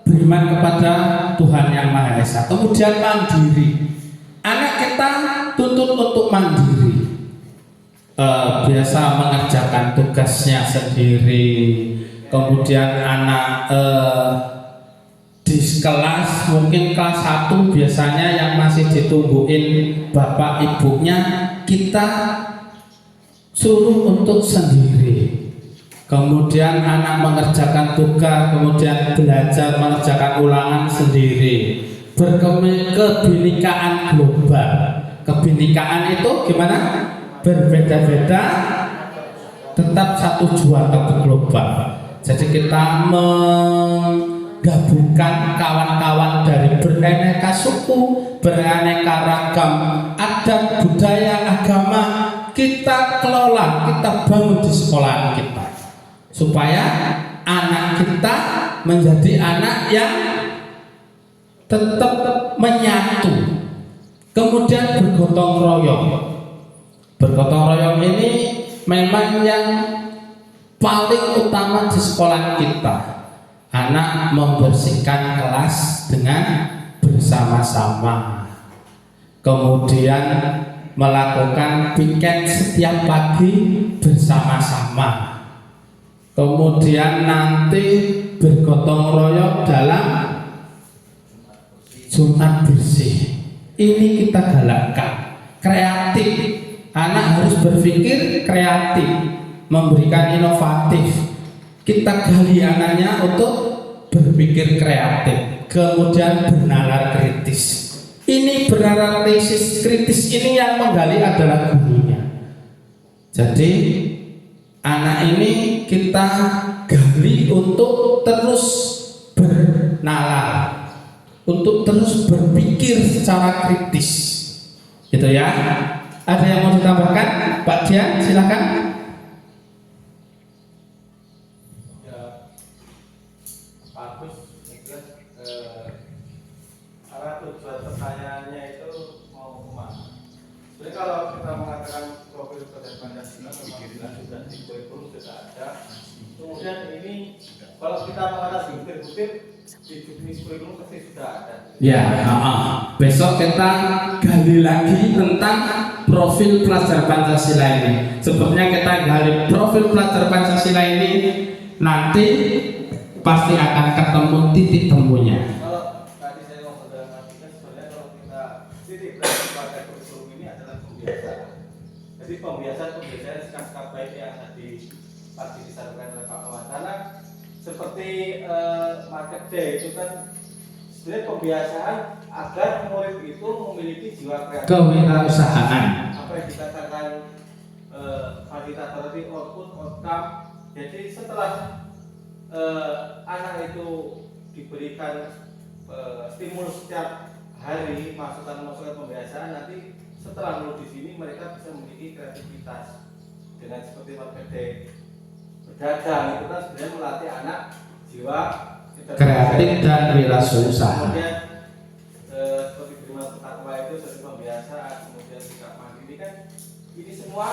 Speaker 3: beriman kepada Tuhan Yang Maha Esa. Kemudian mandiri. Anak kita tuntut untuk mandiri. Biasa mengerjakan tugasnya sendiri. Kemudian anak di kelas, mungkin kelas 1 biasanya yang masih ditungguin bapak ibunya, kita suruh untuk sendiri. Kemudian anak mengerjakan tugas, kemudian belajar mengerjakan ulangan sendiri. Kebinekaan global. Kebinekaan itu gimana? Berbeda-beda, tetap satu tujuan global. Jadi kita menggabungkan kawan-kawan dari beraneka suku, beraneka ragam, adat, budaya, agama, kita kelola, kita bangun di sekolah kita, supaya anak kita menjadi anak yang tetap menyatu, kemudian bergotong royong. Bergotong royong ini memang yang paling utama di sekolah kita. Anak membersihkan kelas dengan bersama-sama, kemudian melakukan piket setiap pagi bersama-sama, kemudian nanti bergotong royong dalam Jumat bersih. Ini kita galakkan kreatif. Anak harus berpikir kreatif, memberikan inovatif. Kita gali anaknya untuk berpikir kreatif, kemudian bernalar kritis. Ini bernalar kritis ini yang menggali adalah gurunya. Jadi anak ini kita gali untuk terus bernalar, untuk terus berpikir secara kritis, gitu ya. Ada yang mau ditambahkan, Pak Dian? Silakan.
Speaker 4: Ya, bagus. Arah tujuan pertanyaannya itu mau kemana? Jadi kalau kita mengatakan profil belajar Pancasila memang sudah di kurikulum sudah ada. Kemudian ini kalau kita mengatakan butir-butir di definisi kurikulum pasti sudah ada.
Speaker 3: Ya, besok kita gali lagi tentang profil pelajar Pancasila ini. Sebetulnya kita gali profil pelajar Pancasila ini, nanti pasti akan ketemu titik temunya.
Speaker 4: Kalau tadi saya ngomong dalam artinya sebenarnya kalau kita titik belajar pada kurikulum ini adalah pembiasaan. Jadi pembiasaan sikap baik yang tadi pasti disampaikan oleh Pak Mawadana, seperti market day itu kan sebenarnya pembiasaan agar murid itu memiliki jiwa kreatif,
Speaker 3: Kewirausahaan.
Speaker 4: apa yang dikatakan fasilitator tadi, output, outcome. Jadi setelah anak itu diberikan stimulus setiap hari masukan-masukan pembiasaan, nanti setelah lulus di sini mereka bisa memiliki kreativitas dengan seperti Pak Pede berdagang itu kan sebenarnya melatih anak jiwa
Speaker 3: Kreatif dan wirausaha.
Speaker 4: Kemudian seperti beriman bertakwa itu sebagai pembiasaan, kemudian sikap mandiri kan ini semua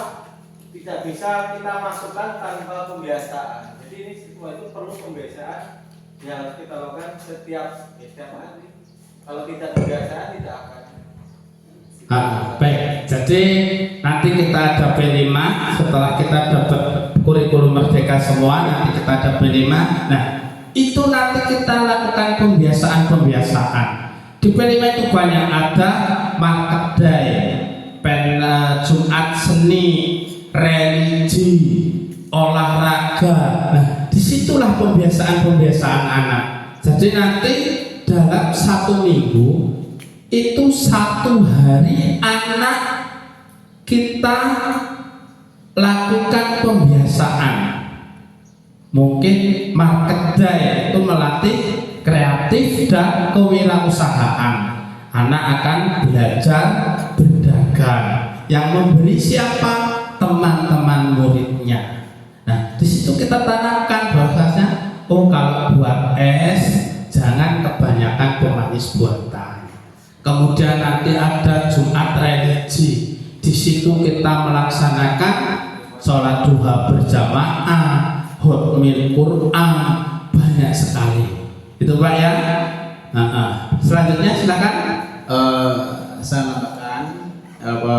Speaker 4: tidak bisa kita masukkan tanpa pembiasaan. Jadi ini semua itu perlu pembiasaan yang harus kita lakukan setiap hari. Kalau tidak pembiasaan tidak akan.
Speaker 3: Baik, jadi nanti kita ada B5 setelah kita dapat kurikulum merdeka semua, nanti kita ada B5. Nah, itu nanti kita lakukan pembiasaan. Di B5 itu banyak, ada market day, Jumat seni, religi, olahraga. Nah, disitulah pembiasaan anak. Jadi nanti dalam 1 minggu itu 1 hari anak kita lakukan pembiasaan. Mungkin market day itu melatih kreatif dan kewirausahaan. Anak akan belajar berdagang. Yang memberi siapa? Teman-teman muridnya. Nah, di situ kita tanamkan bahwasanya, oh kalau buat es jangan kebanyakan pemanis buatan. Kemudian nanti ada Jumat religi. Di situ kita melaksanakan sholat duha berjamaah, hotmil Quran, banyak sekali. Itu Pak ya. Selanjutnya silakan.
Speaker 6: Saya menambahkan apa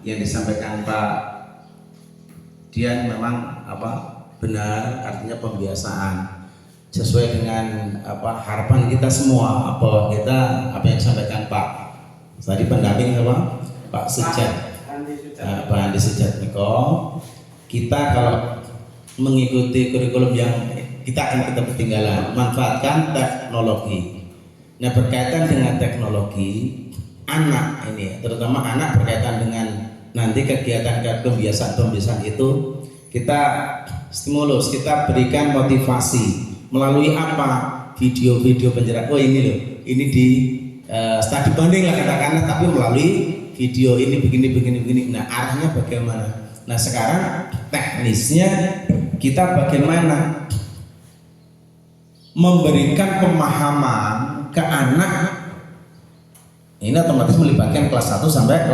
Speaker 6: yang disampaikan Pak Dian memang benar, artinya pembiasaan sesuai dengan harapan kita semua, apa yang disampaikan Pak tadi pendamping Pak Sejat, Pak Andi Sejat Niko. Kita kalau mengikuti kurikulum yang kita ketinggalan, manfaatkan teknologi. Nah, berkaitan dengan teknologi, anak ini, terutama anak berkaitan dengan nanti kegiatan pembiasaan itu, kita stimulus, kita berikan motivasi melalui apa? Video-video penjelasan. Oh ini loh, ini di studi banding lah katakanlah, tapi melalui video ini begini. Nah, arahnya bagaimana? Nah, sekarang teknisnya kita bagaimana memberikan pemahaman ke anak. Ini otomatis melibatkan kelas 1 sampai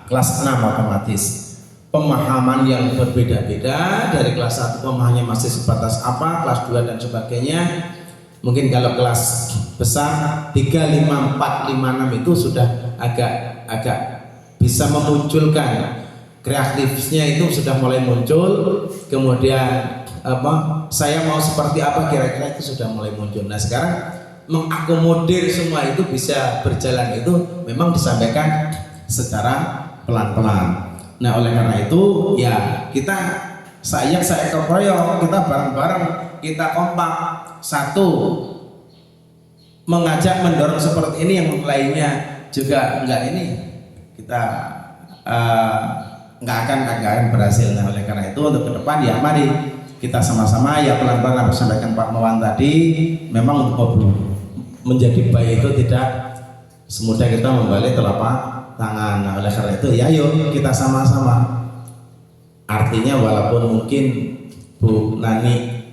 Speaker 6: kelas 6 otomatis. Pemahaman yang berbeda-beda, dari kelas 1 pemahamannya masih sebatas apa, kelas 2 dan sebagainya. Mungkin kalau kelas besar 3, 5, 4, 5, 6 itu sudah agak bisa memunculkan kreatifnya, itu sudah mulai muncul. Kemudian saya mau seperti apa kira-kira, itu sudah mulai muncul. Nah, sekarang mengakomodir semua itu bisa berjalan, itu memang disampaikan secara pelan-pelan. Nah, oleh karena itu ya saya keroyok, kita bareng-bareng, kita kompak, satu mengajak mendorong seperti ini, yang lainnya juga enggak, ini kita enggak akan berhasil. Nah, oleh karena itu untuk ke depan ya mari kita sama-sama ya pelan-pelan, apa sampaikan Pak Mawan tadi, memang untuk menjadi baik itu tidak semudah kita membalik telapak tangan. Nah, oleh karena itu ya yuk kita sama-sama. Artinya walaupun mungkin Bu Nani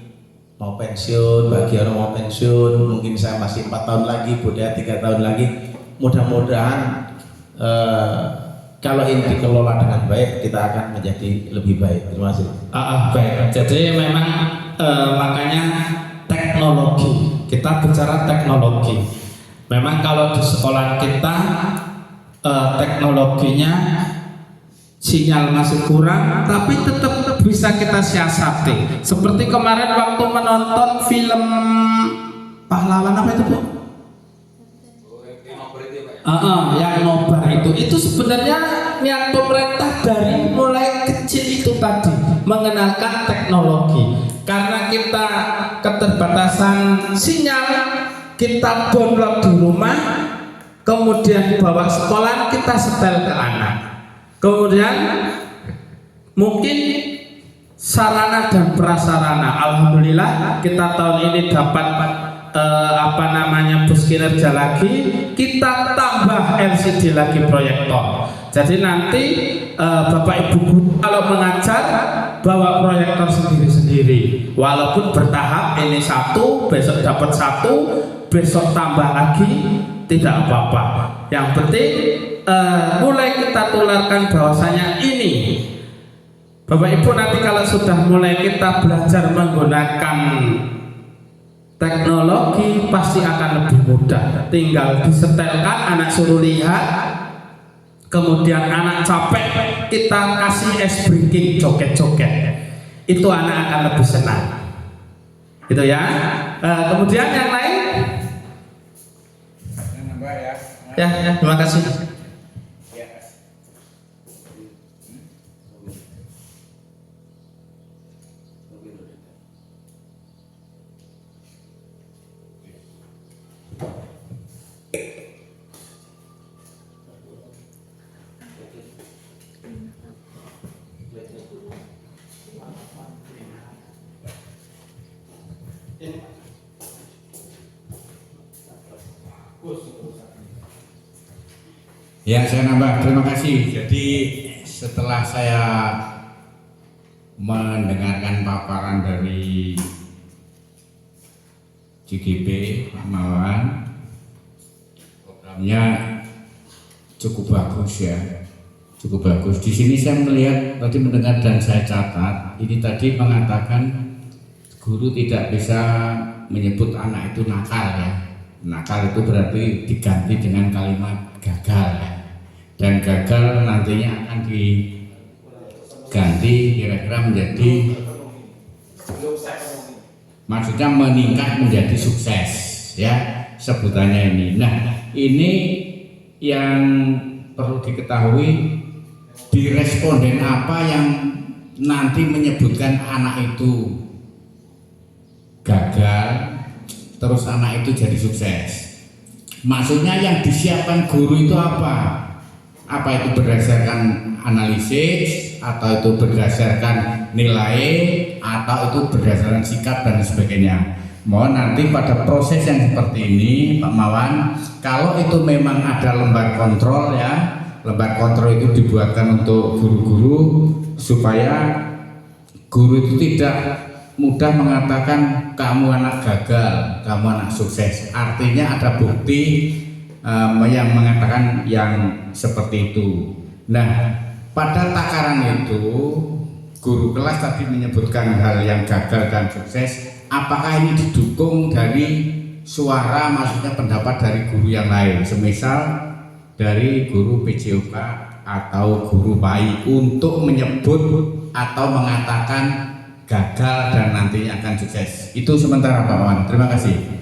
Speaker 6: mau pensiun, Mbak Giaro mau pensiun, mungkin saya masih 4 tahun lagi, Bu Dea 3 tahun lagi, mudah-mudahan kalau ini dikelola dengan baik, kita akan menjadi lebih baik. Terima kasih.
Speaker 3: Baik, jadi memang makanya teknologi, kita bicara teknologi. Memang kalau di sekolah kita teknologinya sinyal masih kurang, tapi tetap bisa kita siasati. Seperti kemarin waktu menonton film pahlawan apa itu Bu? Yang nobar itu sebenarnya niat pemerintah dari mulai kecil itu tadi mengenalkan teknologi. Karena kita keterbatasan sinyal, kita download di rumah, kemudian bawa sekolah, kita setel ke anak. Kemudian mungkin sarana dan prasarana, alhamdulillah kita tahun ini dapat bus kinerja lagi, kita tambah LCD lagi proyektor. Jadi nanti Bapak Ibu guru kalau mengajar bawa proyektor sendiri-sendiri, walaupun bertahap, ini satu, besok dapat satu, besok tambah lagi, tidak apa-apa. Yang penting mulai kita tularkan bahwasanya ini, Bapak Ibu nanti kalau sudah mulai kita belajar menggunakan teknologi pasti akan lebih mudah. Tinggal disetelkan, anak suruh lihat, kemudian anak capek kita kasih ice breaking, joget-joget, itu anak akan lebih senang. Itu ya. Kemudian yang lain, ya, terima kasih.
Speaker 2: Ya, saya nambah. Terima kasih. Jadi setelah saya mendengarkan paparan dari CGP Pak Mawan, programnya cukup bagus ya, cukup bagus. Di sini saya melihat tadi mendengar dan saya catat, ini tadi mengatakan guru tidak bisa menyebut anak itu nakal ya. Nakal itu berarti diganti dengan kalimat gagal ya. Dan gagal nantinya akan diganti kira-kira menjadi, maksudnya meningkat menjadi sukses ya, sebutannya ini. Nah, ini yang perlu diketahui, di responden apa yang nanti menyebutkan anak itu gagal terus anak itu jadi sukses. Maksudnya yang disiapkan guru itu apa? Apa itu berdasarkan analisis, atau itu berdasarkan nilai, atau itu berdasarkan sikap dan sebagainya. Mohon nanti pada proses yang seperti ini Pak Mawan, kalau itu memang ada lembar kontrol ya, lembar kontrol itu dibuatkan untuk guru-guru supaya guru itu tidak mudah mengatakan kamu anak gagal, kamu anak sukses. Artinya ada bukti yang mengatakan yang seperti itu. Nah, pada takaran itu guru kelas tadi menyebutkan hal yang gagal dan sukses. Apakah ini didukung dari suara, maksudnya pendapat dari guru yang lain, semisal dari guru PJOK atau guru PAI untuk menyebut atau mengatakan gagal dan nantinya akan sukses? Itu sementara Pak Wan. Terima kasih.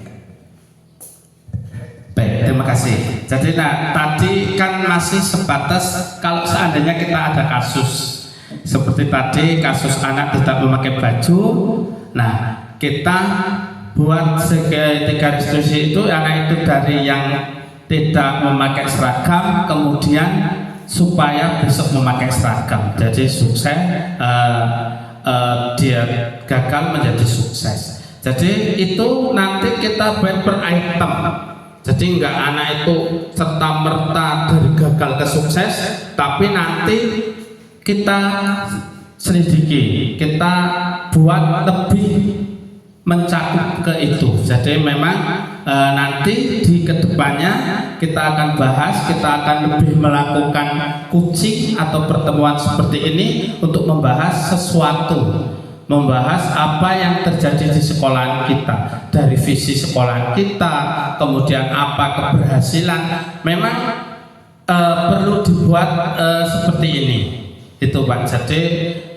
Speaker 3: Baik, terima kasih. Jadi tadi kan masih sebatas kalau seandainya kita ada kasus seperti tadi kasus anak tidak memakai baju. Nah, kita buat tiga restitusi itu, anak itu dari yang tidak memakai seragam kemudian supaya besok memakai seragam. Jadi sukses, dia gagal menjadi sukses. Jadi itu nanti kita buat per item. Jadi enggak anak itu serta merta dari gagal ke sukses, tapi nanti kita selidiki, kita buat lebih mencakup ke itu. Jadi memang nanti di kedepannya kita akan bahas, kita akan lebih melakukan coaching atau pertemuan seperti ini untuk membahas sesuatu, membahas apa yang terjadi di sekolah kita, dari visi sekolah kita, kemudian apa keberhasilan. Memang perlu dibuat seperti ini, itu Pak. Jadi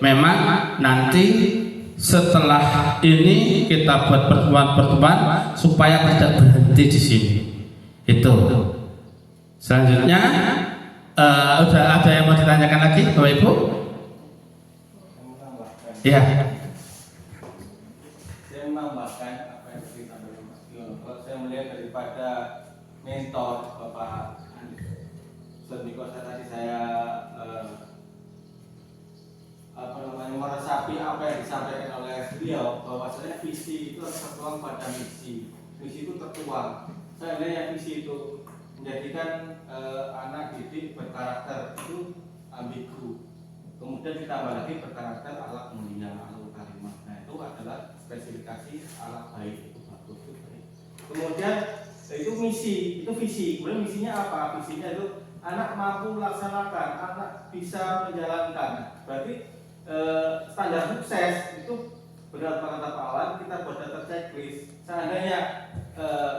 Speaker 3: memang nanti setelah ini kita buat pertemuan-pertemuan supaya tidak berhenti di sini. Itu. Selanjutnya udah ada yang mau ditanyakan lagi, Bapak Ibu? Ya.
Speaker 4: Saya menambahkan apa yang disampaikan Mas Yono. Kalau saya melihat daripada mentor Bapak Niko tadi, saya meresapi apa yang disampaikan oleh beliau, bahwasanya visi itu harus tertuang pada misi. misi itu tertuang. Seandainya visi itu menjadikan anak didik berkarakter itu ambigu, kemudian ditambah lagi berkarakter akhlak mulia, akhlak karimah. Nah itu adalah spesifikasi akhlak baik, itu bagus, itu baik. Kemudian itu misi, itu visi. Kemudian misinya apa? Visinya itu anak mampu melaksanakan, anak bisa menjalankan. Berarti standar sukses itu benar kata Pak Awan, kita buat daftar checklist. Seandainya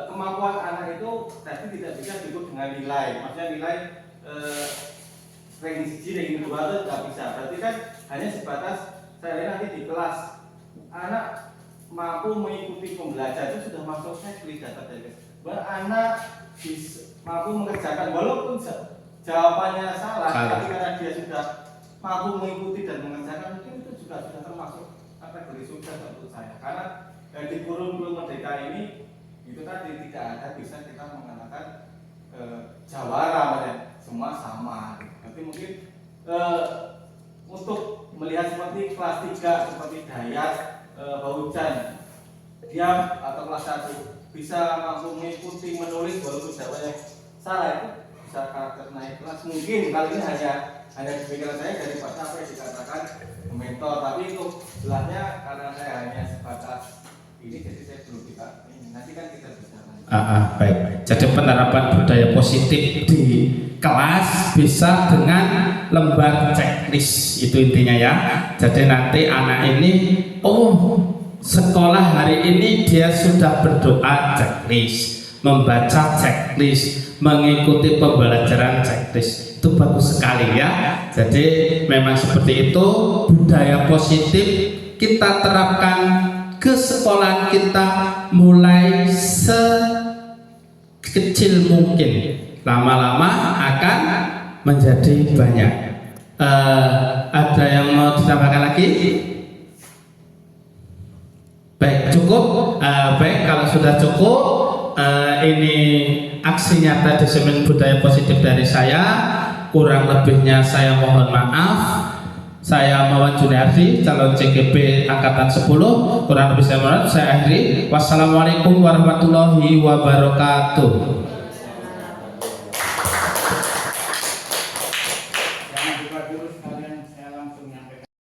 Speaker 4: kemampuan anak itu tadi tidak bisa diukur dengan nilai, maksudnya nilai ranking 1, ranking 2 itu tidak bisa. Berarti kan hanya sebatas saya nanti di kelas anak mampu mengikuti pembelajaran itu sudah masuk checklist data checklist. Anak mampu mengerjakan walaupun jawabannya salah, tapi karena dia sudah mampu mengikuti dan mengerjakan, mungkin itu juga sudah termasuk kategori sukses untuk saya. Karena di kurikulum Merdeka ini itu tadi tidak ada bisa kita mengatakan jawara, semua sama. Nanti mungkin untuk melihat seperti kelas 3 seperti Dayat, Baucan, Diam atau kelas 1 bisa mampu mengikuti menulis walaupun jawabannya salah, itu bisa karakter naik kelas. Mungkin kali ini hanya di pikiran saya daripada apa yang dikatakan mentor, tapi itu belahnya karena saya hanya sebatas ini, jadi saya belum kita ini. Nanti kan kita bisa
Speaker 3: baik. Jadi penerapan budaya positif di kelas bisa dengan lembar checklist, itu intinya ya. Jadi nanti anak ini, sekolah hari ini dia sudah berdoa checklist, membaca checklist, mengikuti pembelajaran checklist. Itu bagus sekali ya. Jadi memang seperti itu budaya positif kita terapkan ke sekolah kita mulai sekecil mungkin, lama-lama akan menjadi banyak. Ada yang mau ditambahkan lagi? Baik, cukup. Baik, kalau sudah cukup, ini aksi nyata disiplin budaya positif dari saya. Kurang lebihnya saya mohon maaf. Saya Mawan Juniardi, calon CGP angkatan 10. Kurang lebih saya mohon, saya akhiri. Wassalamualaikum warahmatullahi wabarakatuh.